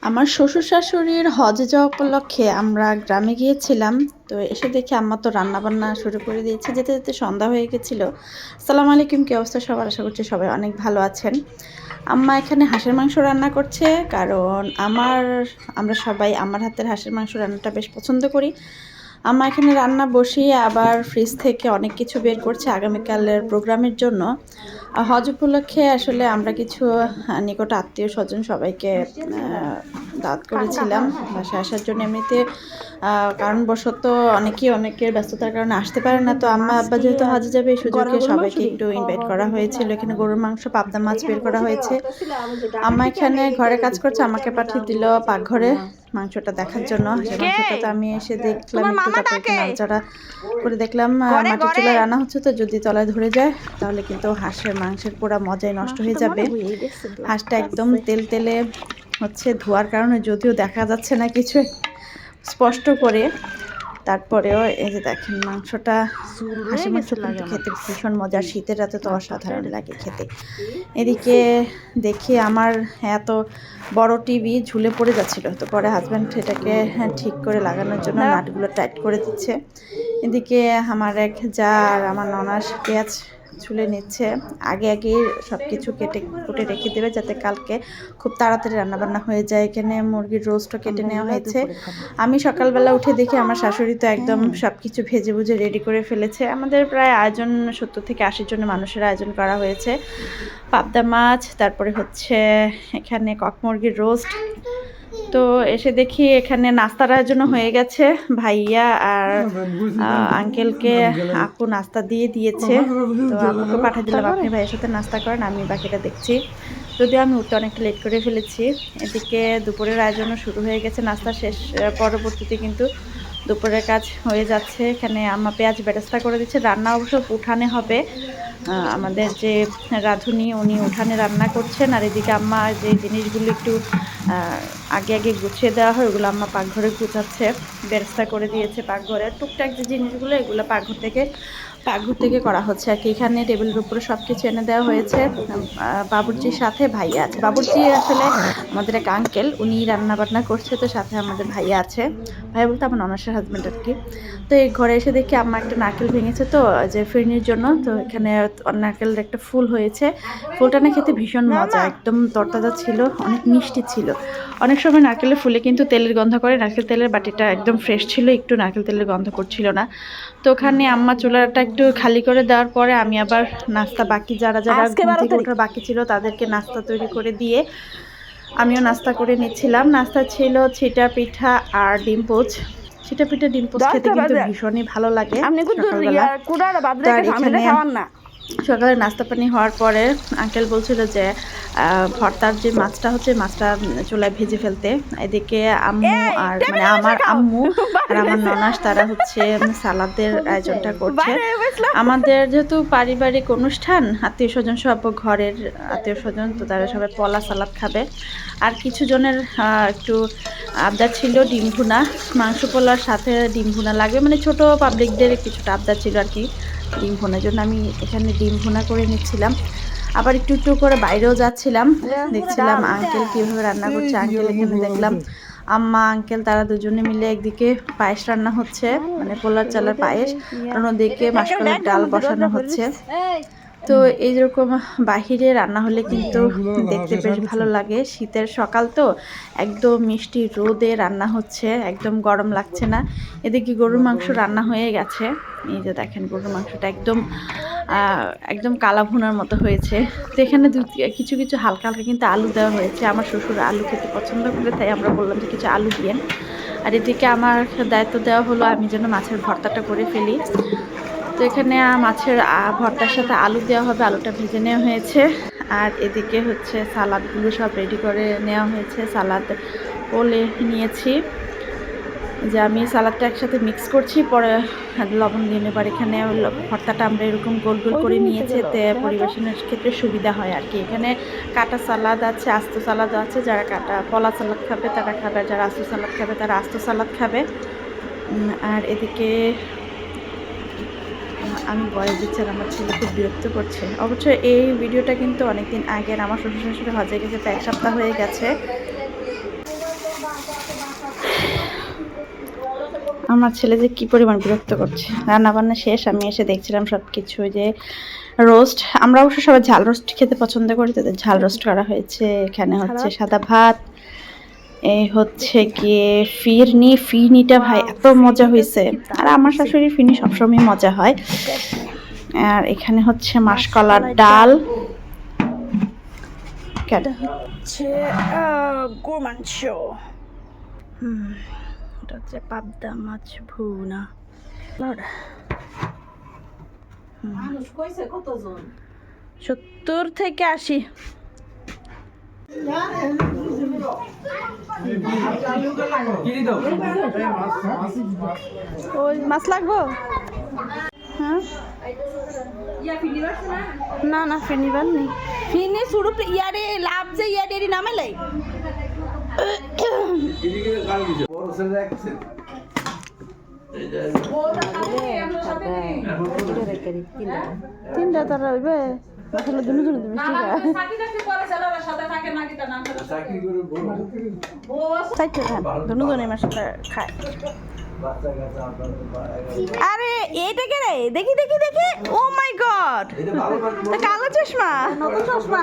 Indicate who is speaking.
Speaker 1: আমার শ্বশুর শাশুড়ির হজে যাওয়া উপলক্ষে আমরা গ্রামে গিয়েছিলাম। তো এসে দেখি আম্মা তো রান্নাবান্না শুরু করে দিয়েছে। যেতে যেতে সন্ধ্যা হয়ে গেছিলো। আসসালামু আলাইকুম, কী অবস্থা সবার? আশা করছি সবাই অনেক ভালো আছেন। আম্মা এখানে হাঁসের মাংস রান্না করছে, কারণ আমরা সবাই আমার হাতের হাঁসের মাংস রান্নাটা বেশ পছন্দ করি। আম্মা এখানে রান্না বসিয়ে আবার ফ্রিজ থেকে অনেক কিছু বের করছে আগামীকালের প্রোগ্রামের জন্য। হজ উপলক্ষে আসলে আমরা কিছু নিকট আত্মীয় স্বজন সবাইকে দাওয়াত করেছিলাম বাসায় আসার জন্য। এমনিতে কারণবশত অনেকের ব্যস্ততার কারণে আসতে পারে না। তো আম্মা আব্বা যেহেতু হজে যাবে, এই সুযোগে সবাইকে একটু ইনভাইট করা হয়েছিল। এখানে গরুর মাংস, পাবদা মাছ বের করা হয়েছে। আম্মা এখানে ঘরে কাজ করছে, আমাকে পাঠিয়ে দিল পাকঘরে মাংসটা দেখার জন্য। মাংসটা তো আমি এসে দেখলাম একটু, তারপর নাড়াচাড়া করে দেখলাম মাটির চুলায় রান্না হচ্ছে, তো যদি তলায় ধরে যায় তাহলে কিন্তু হাঁসের মাংসের পুরো মজাই নষ্ট হয়ে যাবে। হাঁসটা একদম তেলে হচ্ছে, ধোয়ার কারণে যদিও দেখা যাচ্ছে না কিছু স্পষ্ট করে, তারপরেও এই যে দেখেন মাংসটা, হাঁসের মাংস কিন্তু খেতে ভীষণ মজা। শীতের রাতে তো অসাধারণ লাগে খেতে। এদিকে দেখি আমার এত বড় টিভি ঝুলে পড়ে যাচ্ছিল, তো পরে হাজব্যান্ড এটাকে ঠিক করে লাগানোর জন্য নাটগুলো টাইট করে দিচ্ছে। এদিকে আমার এক যা আর আমার ননাস পেঁয়াজ ছুলে নিচ্ছে। আগে সব কিছু কুটে রেখে দেবে, যাতে কালকে খুব তাড়াতাড়ি রান্নাবান্না হয়ে যায়। এখানে মুরগির রোস্টও কেটে নেওয়া হয়েছে। আমি সকালবেলা উঠে দেখি আমার শাশুড়ি তো একদম সব কিছু ভেজে ভুজে রেডি করে ফেলেছে। আমাদের প্রায় আয়োজন 70 থেকে 80 জনের মানুষের আয়োজন করা হয়েছে। পাবদা মাছ, তারপরে হচ্ছে এখানে কক মুরগির রোস্ট। তো এসে দেখি এখানে নাস্তার আয়োজন হয়ে গেছে। ভাইয়া আর আঙ্কেলকে আপু নাস্তা দিয়েছে। তো আপুকে পাঠিয়ে দিলাম, আপনি ভাইয়ের সাথে নাস্তা করেন, আমি বাকিটা দেখছি। যদিও আমি উঠতে অনেকটা লেট করে ফেলেছি। এদিকে দুপুরের আয়োজনও শুরু হয়ে গেছে। নাস্তা শেষ পরবর্তীতে কিন্তু দুপুরের কাজ হয়ে যাচ্ছে। এখানে আম্মা পেঁয়াজ বেরেস্তা করে দিচ্ছে। রান্না অবশ্য উঠানে হবে, আমাদের যে রাঁধুনি উনি উঠানে রান্না করছেন। আর এদিকে আম্মা যে জিনিসগুলো একটু আগে গুছিয়ে দেওয়া হয়, ওগুলো আম্মা পাকঘরে গুছাচ্ছে। বেরেস্তা করে দিয়েছে পাকঘরে। টুকটাক যে জিনিসগুলো এগুলো পাকঘর থেকে করা হচ্ছে আর কি। এখানে টেবিলের উপরে সব কিছু এনে দেওয়া হয়েছে। বাবুর্চির সাথে ভাইয়া আছে। বাবুর্চি আসলে আমাদের এক আঙ্কেল, উনি রান্না বান্না করছে, তো সাথে আমাদের ভাইয়া আছে। ভাইয়া বলতে আমার ননাসের হাজব্যান্ড আর কি। তো এই ঘরে এসে দেখি আম্মা একটা নারকেল ভেঙেছে, তো যে ফিরনির জন্য। তো এখানে নারকেলের একটা ফুল হয়েছে। ফুলটা না খেতে ভীষণ মজা, একদম তরতাজা ছিল, অনেক মিষ্টি ছিল। অনেক সময় নারকেলের ফুলে কিন্তু তেলের গন্ধ করে। নারকেল তেলের বাটিটা একদম ফ্রেশ ছিল, একটু নারকেল তেলের গন্ধ করছিল না। তো ওখানে আম্মা চুলাটা একটু খালি করে দেওয়ার পরে আমি আবার নাস্তা যারা ঘুম থেকে ওঠার বাকি ছিল তাদেরকে নাস্তা তৈরি করে দিয়ে আমিও নাস্তা করে নিচ্ছিলাম। নাস্তা ছিল ছিটা পিঠা আর ডিম পোচ। ছিটা পিঠা ডিম পোচ খেতে কিন্তু ভীষণই ভালো লাগে সকালবেলা। সকালে নাস্তা পানি হওয়ার পরে আঙ্কেল বলছিল যে ভর্তার যে মাছটা হচ্ছে, মাছটা চুলায় ভেজে ফেলতে। এদিকে আম্মু আর মানে আমার আম্মু আর আমার ননাস তারা হচ্ছে সালাদের আয়োজনটা করছে। আমাদের যেহেতু পারিবারিক অনুষ্ঠান, আত্মীয় স্বজন সব ঘরের আত্মীয় স্বজন, তো তারা সবাই পলা সালাদ খাবে। আর কিছু জনের একটু আবদার ছিল ডিম ভুনা, মাংস পোলার সাথে ডিম ভুনা লাগবে, মানে ছোট পাবলিকদের কিছুটা আবদার ছিল আর কি ডিম ভুনার জন্য। আমি এখানে ডিম ভুনা করে নিচ্ছিলাম। আবার একটু করে বাইরেও যাচ্ছিলাম, দেখছিলাম আঙ্কেল কীভাবে রান্না করছে। আঙ্কেল এখানে দেখলাম আম্মা আঙ্কেল তারা দুজনে মিলে একদিকে পায়েস রান্না হচ্ছে, মানে পোলার চালের পায়েস, আর ওদিকে মাসকলাইয়ের ডাল বসানো হচ্ছে। তো এইরকম বাহিরে রান্না হলে কিন্তু দেখতে বেশ ভালো লাগে। শীতের সকাল তো, একদম মিষ্টি রোদে রান্না হচ্ছে, একদম গরম লাগছে না। এদিকে গরুর মাংস রান্না হয়ে গেছে। এই যে দেখেন গরুর মাংসটা একদম কালা ভুনার মতো হয়েছে। তো এখানে কিছু হালকা কিন্তু আলু দেওয়া হয়েছে। আমার শ্বশুর আলু খেতে পছন্দ করে, তাই আমরা বললাম যে কিছু আলু দিয়েন। আর এদিকে আমার দায়িত্ব দেওয়া হলো আমি যেন মাছের ভর্তাটা করে ফেলি। তো এখানে মাছের ভর্তার সাথে আলু দেওয়া হবে, আলুটা ভেজে নেওয়া হয়েছে। আর এদিকে হচ্ছে সালাদগুলো সব রেডি করে নেওয়া হয়েছে। সালাদ ওলে নিয়েছি, যে আমি সালাদটা একসাথে মিক্স করছি, পরে লবণ দিয়ে নেবার। এখানে ভর্তাটা আমরা এরকম গোল করে নিয়েছি, এতে পরিবেশনের ক্ষেত্রে সুবিধা হয় আর কি। এখানে কাটা সালাদ আছে, আস্ত সালাদ আছে। যারা পলা সালাদ খাবে তারা খাবে, আর যারা আস্ত সালাদ খাবে তারা আস্ত সালাদ খাবে। আর এদিকে আমি বয়স দিচ্ছি আর আমার ছেলে খুব বিরক্ত করছে। অবশ্যই এই ভিডিওটা কিন্তু অনেকদিন আগের, আমার শ্বশুর শাশুড়ি হজে গেছে, প্রায় 1 সপ্তাহ হয়ে গেছে। আমার ছেলে যে কি পরিমাণ বিরক্ত করছে। রান্না বান্না শেষ, আমি এসে দেখছিলাম সব কিছু যে রোস্ট, আমরা অবশ্য সবাই ঝাল রোস্ট খেতে পছন্দ করি, তাদের ঝাল রোস্ট করা হয়েছে। এখানে হচ্ছে সাদা ভাত, এই হচ্ছে গিয়ে ফিরনিটা ভাই এত মজা হয়েছে। আর আমার শাশুড়ির ফিরনি সবসময় মজা হয়। আর এখানে হচ্ছে মাসকলার ডাল, হচ্ছে গরুর মাংস, এটা হচ্ছে পাবদা মাছ ভুনা। 70 থেকে 80। ওই মাছ লাগবো? হ্যাঁ না না ফেনিবার নেই, ফিনি শুরু ইয়ারে লাভ যে ইয়ারে নামে লাই। তিনটা তারা হইবে আসলে দুনো দুনো দিবি ঠিক আছে। চাইতে খান দুনো দুনো মাসটা খায়। আরে এইটা কে রে? দেখি দেখি দেখি, ও মাই গড, কালো চশমা, নতুন চশমা।